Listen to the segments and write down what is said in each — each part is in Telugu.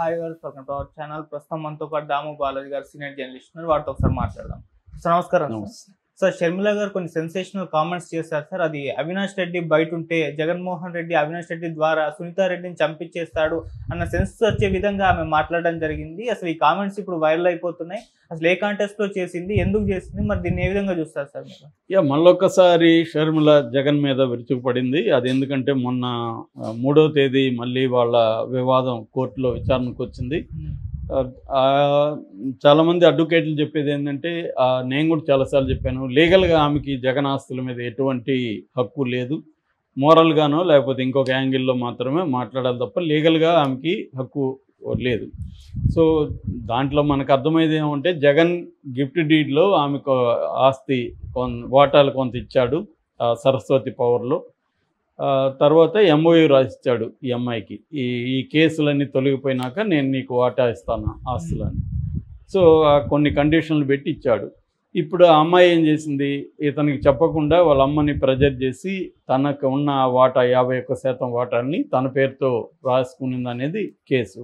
హాయ్ గారు, వెల్కమ్ టు అవర్ ఛానల్. ప్రస్తుతం మనతో పాటు దాము బాలాజీ గారు సీనియర్ జర్నలిస్ట్ ఉన్నారు. వారితో ఒకసారి మాట్లాడదాం. సార్ నమస్కారం. సార్ షర్మిల గారు కొన్ని సెన్సేషనల్ కామెంట్స్ చేశారు సార్. అది అవినాష్ రెడ్డి బయట ఉంటే జగన్మోహన్ రెడ్డి అవినాష్ రెడ్డి ద్వారా సునీతా రెడ్డిని చంపించేస్తాడు అన్న సెన్స్ వచ్చే విధంగా ఆమె మాట్లాడడం జరిగింది. అసలు ఈ కామెంట్స్ ఇప్పుడు వైరల్ అయిపోతున్నాయి. అసలు ఏ కాంటెస్ట్ లో చేసింది, ఎందుకు చేసింది, మరి దీన్ని ఏ విధంగా చూస్తారు సార్ మీరు? మళ్ళొక్కసారి షర్మిల జగన్ మీద విరుచుకుపడింది. అది ఎందుకంటే మొన్న 3వ తేదీ మళ్ళీ వాళ్ళ వివాదం కోర్టులో విచారణకు వచ్చింది. చాలామంది అడ్వకేట్లు చెప్పేది ఏంటంటే, నేను కూడా చాలాసార్లు చెప్పాను, లీగల్గా ఆమెకి జగన్ ఆస్తుల మీద ఎటువంటి హక్కు లేదు. మోరల్గానో లేకపోతే ఇంకొక యాంగిల్లో మాత్రమే మాట్లాడాలి తప్ప లీగల్గా ఆమెకి హక్కు లేదు. సో దాంట్లో మనకు అర్థమైంది ఏమంటే, జగన్ గిఫ్ట్ డీడ్లో ఆమెకు ఆస్తి వాటాలు కొంత ఇచ్చాడు సరస్వతి పవర్లో. తర్వాత ఎంఓయూ రాసిచ్చాడు ఈ అమ్మాయికి, ఈ కేసులన్నీ తొలగిపోయినాక నేను నీకు వాటా ఇస్తాను ఆస్తులని. సో కొన్ని కండిషన్లు పెట్టి ఇచ్చాడు. ఇప్పుడు ఆ అమ్మాయి ఏం చేసింది, ఇతనికి చెప్పకుండా వాళ్ళ అమ్మని ప్రెజర్ చేసి తనకు ఉన్న వాటా 51% వాటాన్ని తన పేరుతో రాసుకునింది అనేది కేసు.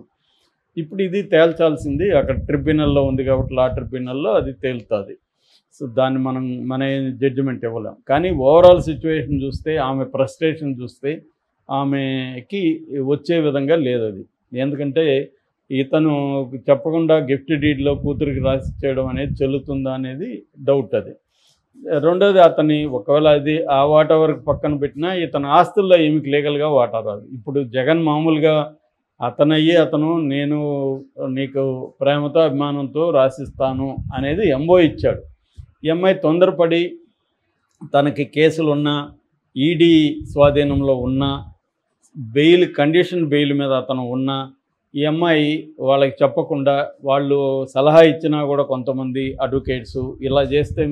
ఇప్పుడు ఇది తేల్చాల్సింది అక్కడ ట్రిబ్యునల్లో ఉంది కాబట్టి, లా ట్రిబ్యునల్లో అది తేలుతుంది. సో దాన్ని మన జడ్జిమెంట్ ఇవ్వలేం. కానీ ఓవరాల్ సిచ్యువేషన్ చూస్తే, ఆమె ఫ్రస్ట్రేషన్ చూస్తే ఆమెకి వచ్చే విధంగా లేదు అది. ఎందుకంటే ఇతను చెప్పకుండా గిఫ్ట్ డీడ్లో కూతురికి రాసి చేయడం అనేది చెల్లుతుందా అనేది డౌట్. అది రెండోది, అతని ఒకవేళ అది ఆ వాటా వరకు పక్కన పెట్టినా ఇతని ఆస్తుల్లో ఏమికి లీగల్గా వాటా రాదు. ఇప్పుడు జగన్ మామూలుగా అతను నేను నీకు ప్రేమతో అభిమానంతో రాసిస్తాను అనేది ఎంఓ ఇచ్చాడు. ఈ అమ్మాయి తొందరపడి తనకి కేసులున్నా, ఈడీ స్వాధీనంలో ఉన్నా, కండిషన్ బెయిల్ మీద అతను ఉన్నా, ఈ అమ్మాయి వాళ్ళకి చెప్పకుండా, వాళ్ళు సలహా ఇచ్చినా కూడా కొంతమంది అడ్వకేట్స్ ఇలా చేస్తే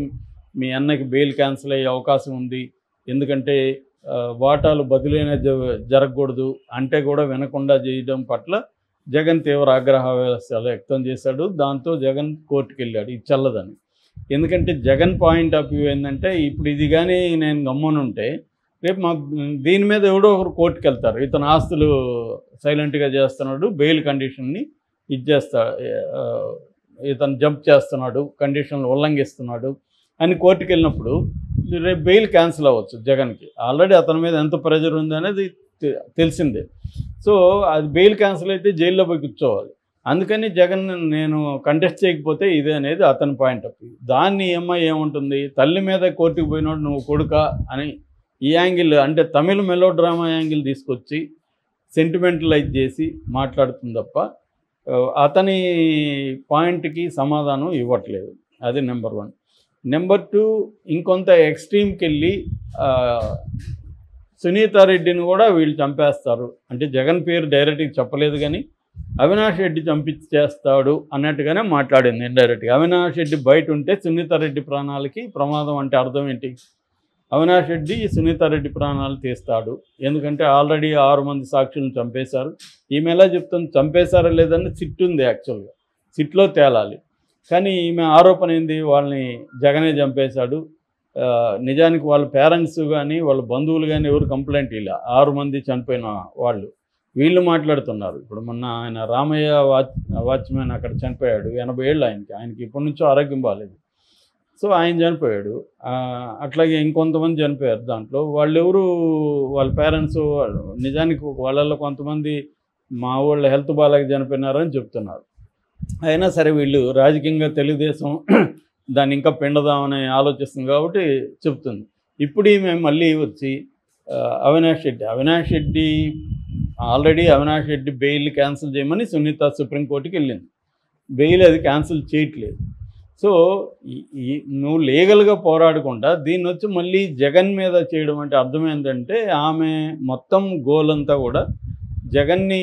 మీ అన్నకి బెయిల్ క్యాన్సిల్ అయ్యే అవకాశం ఉంది, ఎందుకంటే వాటాలు బదిలైన జరగకూడదు అంటే కూడా వినకుండా చేయడం పట్ల జగన్ తీవ్ర ఆగ్రహ వ్యక్తం చేశాడు. దాంతో జగన్ కోర్టుకు వెళ్ళాడు ఇది చల్లదని. ఎందుకంటే జగన్ పాయింట్ ఆఫ్ వ్యూ ఏంటంటే, ఇప్పుడు ఇది కానీ నేను గమ్మునుంటే రేపు దీని మీద ఎవడో ఒకరు కోర్టుకు వెళ్తారు, ఇతను ఆస్తులు సైలెంట్గా చేస్తున్నాడు, బెయిల్ కండిషన్ని ఇతను జంప్ చేస్తున్నాడు, కండిషన్లు ఉల్లంఘిస్తున్నాడు అని కోర్టుకు వెళ్ళినప్పుడు రేపు బెయిల్ క్యాన్సిల్ అవ్వచ్చు జగన్కి. ఆల్రెడీ అతని మీద ఎంత ప్రెజర్ ఉంది అనేది తెలిసిందే. సో అది బెయిల్ క్యాన్సిల్ అయితే జైల్లో పోయి కూర్చోవాలి. అందుకని జగన్ నేను కంటెస్ట్ చేయకపోతే ఇదే అనేది అతని పాయింట్ ఆఫ్ వ్యూ. దాన్ని ఏముంటుంది, తల్లి మీద కోర్టుకు పోయినోడు నువ్వు కొడుకా అని ఈ యాంగిల్, అంటే తమిళ మెలో డ్రామా యాంగిల్ తీసుకొచ్చి సెంటిమెంటలైజ్ చేసి మాట్లాడుతుంది తప్ప అతని పాయింట్కి సమాధానం ఇవ్వట్లేదు. అది నెంబర్ 1. నెంబర్ 2, ఇంకొంత ఎక్స్ట్రీమ్కి వెళ్ళి సునీతారెడ్డిని కూడా వీళ్ళు చంపేస్తారు అంటే, జగన్ పేరు డైరెక్ట్గా చెప్పలేదు కానీ అవినాష్ రెడ్డి చంపించేస్తాడు అన్నట్టుగానే మాట్లాడింది ఇండైరెక్ట్గా. అవినాష్ రెడ్డి బయట ఉంటే సునీతారెడ్డి ప్రాణాలకి ప్రమాదం అంటే అర్థం ఏంటి? అవినాష్ రెడ్డి సునీతారెడ్డి ప్రాణాలు తీస్తాడు, ఎందుకంటే ఆల్రెడీ 6 మంది సాక్షులను చంపేశారు. ఈమె ఎలా చెప్తుంది, చంపేశారా లేదని సిట్ ఉంది, యాక్చువల్గా సిట్లో తేలాలి. కానీ ఈమె ఆరోపణ ఏంది, వాళ్ళని జగనే చంపేశాడు. నిజానికి వాళ్ళ పేరెంట్స్ కానీ వాళ్ళ బంధువులు కానీ ఎవరు కంప్లైంట్ ఇలా 6 మంది చనిపోయిన వాళ్ళు వీళ్ళు మాట్లాడుతున్నారు. ఇప్పుడు మొన్న ఆయన రామయ్య వాచ్మెన్ అక్కడ చనిపోయాడు, 80 ఏళ్ళు ఆయనకి ఇప్పటి నుంచో ఆరోగ్యం బాగాలేదు. సో ఆయన చనిపోయాడు. అట్లాగే ఇంకొంతమంది చనిపోయారు. దాంట్లో వాళ్ళెవరు, వాళ్ళ పేరెంట్స్ నిజానికి వాళ్ళల్లో కొంతమంది మా వాళ్ళు హెల్త్ బాగాలేక చనిపోయినారని చెప్తున్నారు. అయినా సరే వీళ్ళు రాజకీయంగా తెలుగుదేశం దాన్ని ఇంకా పిండదామని ఆలోచిస్తుంది కాబట్టి చెప్తుంది. ఇప్పుడు ఈమె మళ్ళీ వచ్చి Avinash Reddy already Avinash Reddy bail cancel చేయమని సునీత సుప్రీంకోర్టుకి వెళ్ళింది. బెయిల్ అది క్యాన్సిల్ చేయట్లేదు. సో నువ్వు లీగల్గా పోరాడకుండా దీన్ని వచ్చి మళ్ళీ జగన్ మీద చేయడం అంటే అర్థం ఏంటంటే, ఆమె మొత్తం గోల్ అంతా కూడా జగన్ని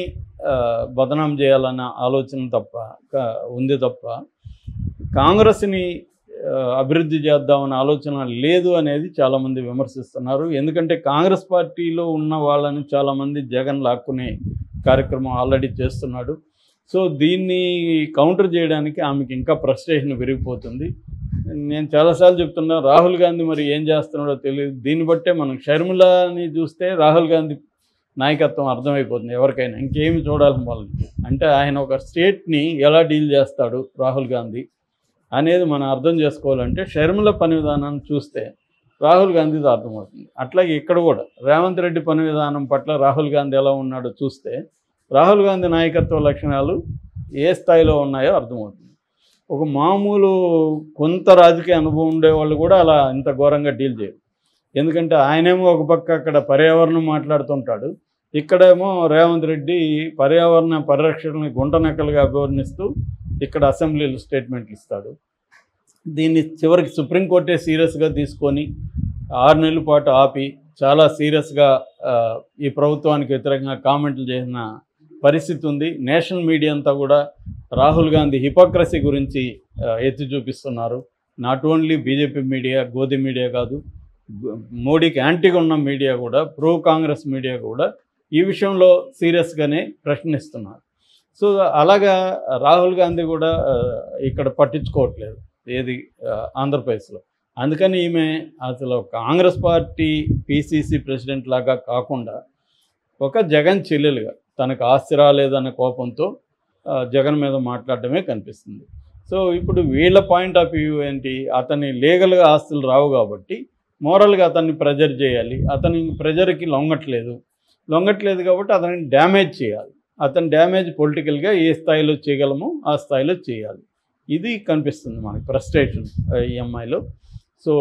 బదనాం చేయాలన్న ఆలోచన ఉంది తప్ప కాంగ్రెస్ని అభివృద్ధి చేద్దామన్న ఆలోచన లేదు అనేది చాలామంది విమర్శిస్తున్నారు. ఎందుకంటే కాంగ్రెస్ పార్టీలో ఉన్న వాళ్ళని చాలామంది జగన్ లాక్కునే కార్యక్రమం ఆల్రెడీ చేస్తున్నాడు. సో దీన్ని కౌంటర్ చేయడానికి ఆమెకి ఇంకా ఫ్రస్ట్రేషన్ పెరిగిపోతుంది. నేను చాలాసార్లు చెప్తున్నా, రాహుల్ గాంధీ మరి ఏం చేస్తున్నాడో తెలియదు. దీన్ని బట్టే మనం షర్మిలని చూస్తే రాహుల్ గాంధీ నాయకత్వం అర్థమైపోతుంది ఎవరికైనా, ఇంకేమి చూడాలని వాళ్ళని. అంటే ఆయన ఒక స్టేట్ని ఎలా డీల్ చేస్తాడు రాహుల్ గాంధీ అనేది మనం అర్థం చేసుకోవాలంటే షర్మిల పని విధానాన్ని చూస్తే రాహుల్ గాంధీది అర్థమవుతుంది. అట్లాగే ఇక్కడ కూడా రేవంత్ రెడ్డి పని విధానం పట్ల రాహుల్ గాంధీ ఎలా ఉన్నాడో చూస్తే రాహుల్ గాంధీ నాయకత్వ లక్షణాలు ఏ స్థాయిలో ఉన్నాయో అర్థమవుతుంది. ఒక మామూలు కొంత రాజకీయ అనుభవం ఉండేవాళ్ళు కూడా అలా ఇంత ఘోరంగా డీల్ చేయరు. ఎందుకంటే ఆయనేమో ఒక పక్క అక్కడ పర్యావరణం మాట్లాడుతుంటాడు, ఇక్కడేమో రేవంత్ రెడ్డి పర్యావరణ పరిరక్షణని గుంటనక్కలుగా అభివర్ణిస్తూ ఇక్కడ అసెంబ్లీలో స్టేట్మెంట్లు ఇస్తాడు. దీన్ని చివరికి సుప్రీంకోర్టే సీరియస్గా తీసుకొని 6 నెలల పాటు ఆపి చాలా సీరియస్గా ఈ ప్రభుత్వానికి వ్యతిరేకంగా కామెంట్లు చేసిన పరిస్థితి ఉంది. నేషనల్ మీడియా అంతా కూడా రాహుల్ గాంధీ హిపోక్రసీ గురించి ఎత్తి చూపిస్తున్నారు. Not only BJP media, గోధి media కాదు, మోడీకి యాంటీగా ఉన్న మీడియా కూడా, ప్రో కాంగ్రెస్ మీడియా కూడా ఈ విషయంలో సీరియస్గానే ప్రశ్నిస్తున్నారు. సో అలాగా రాహుల్ గాంధీ కూడా ఇక్కడ పట్టించుకోవట్లేదు ఏది ఆంధ్రప్రదేశ్లో. అందుకని ఈమె అసలు కాంగ్రెస్ పార్టీ పిసిసి ప్రెసిడెంట్ లాగా కాకుండా ఒక జగన్ చెల్లెలుగా తనకు ఆస్తి రాలేదన్న కోపంతో జగన్ మీద మాట్లాడటమే కనిపిస్తుంది. సో ఇప్పుడు వీళ్ళ పాయింట్ ఆఫ్ వ్యూ ఏంటి, అతని లీగల్గా ఆస్తులు రావు కాబట్టి మోరల్గా అతన్ని ప్రెజర్ చేయాలి, అతని ప్రెజర్కి లొంగట్లేదు కాబట్టి అతన్ని డ్యామేజ్ చేయాలి, అతని డ్యామేజ్ పొలిటికల్గా ఏ స్థాయిలో చేయగలమో ఆ స్థాయిలో చేయాలి. ఇది కనిపిస్తుంది మనకి ఫ్రస్ట్రేషన్ ఈ అమ్మాయిలో. సో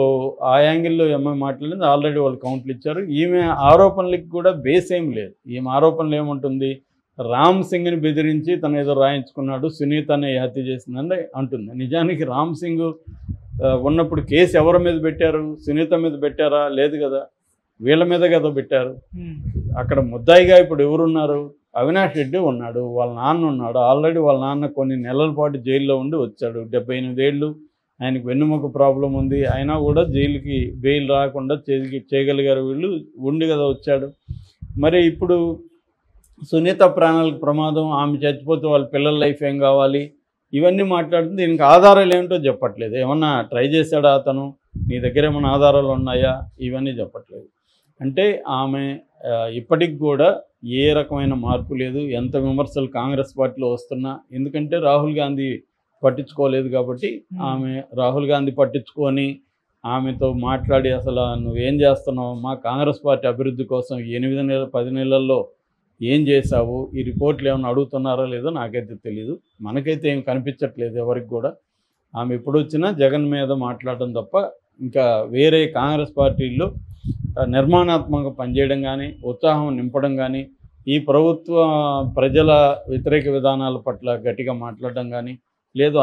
ఆ యాంగిల్లో ఎంఐ మాట్లాడింది. ఆల్రెడీ వాళ్ళు కౌంట్లు ఇచ్చారు. ఈమె ఆరోపణలకి కూడా బేస్ ఏం లేదు. ఈమె ఆరోపణలు ఏముంటుంది, రామ్ సింగ్ని బెదిరించి తను ఏదో రాయించుకున్నాడు, సునీతనే హత్య చేసిందని అంటుంది. నిజానికి రామ్ సింగ్ ఉన్నప్పుడు కేసు ఎవరి మీద పెట్టారు, సునీత మీద పెట్టారా? లేదు కదా, వీళ్ళ మీద కదా పెట్టారు. అక్కడ ముద్దాయిగా ఇప్పుడు ఎవరున్నారు, అవినాష్ రెడ్డి ఉన్నాడు, వాళ్ళ నాన్న ఉన్నాడు. ఆల్రెడీ వాళ్ళ నాన్న కొన్ని నెలల పాటు జైల్లో ఉండి వచ్చాడు. 78 ఏళ్ళు, ఆయనకు వెన్నుముక ప్రాబ్లం ఉంది, అయినా కూడా జైలుకి బెయిల్ రాకుండా చేయగలిగారు వీళ్ళు, ఉండి కదా వచ్చాడు. మరి ఇప్పుడు సునీత ప్రాణాలకు ప్రమాదం, ఆమె చచ్చిపోతే వాళ్ళ పిల్లల లైఫ్ ఏం కావాలి, ఇవన్నీ మాట్లాడుతుంది. దీనికి ఆధారాలు ఏమిటో చెప్పట్లేదు. ఏమన్నా ట్రై చేశాడా అతను, నీ దగ్గర ఏమైనా ఆధారాలు ఉన్నాయా, ఇవన్నీ చెప్పట్లేదు. అంటే ఆమె ఇప్పటికి కూడా ఏ రకమైన మార్పు లేదు. ఎంత విమర్శలు కాంగ్రెస్ పార్టీలో వస్తున్నా, ఎందుకంటే రాహుల్ గాంధీ పట్టించుకోలేదు కాబట్టి ఆమె రాహుల్ గాంధీ పట్టించుకొని ఆమెతో మాట్లాడి అసలు నువ్వేం చేస్తున్నావు, మా కాంగ్రెస్ పార్టీ అభివృద్ధి కోసం 8 నెలలు 10 నెలల్లో ఏం చేశావు, ఈ రిపోర్ట్లు ఏమైనా అడుగుతున్నారో లేదో నాకైతే తెలీదు. మనకైతే ఏం కనిపించట్లేదు ఎవరికి కూడా. ఆమె ఎప్పుడు వచ్చినా జగన్ మీద మాట్లాడడం తప్ప ఇంకా వేరే కాంగ్రెస్ పార్టీల్లో నిర్మాణాత్మకంగా పనిచేయడం కానీ, ఉత్సాహం నింపడం కానీ, ఈ ప్రభుత్వ ప్రజల వ్యతిరేక విధానాల పట్ల గట్టిగా మాట్లాడడం కానీ లేదు.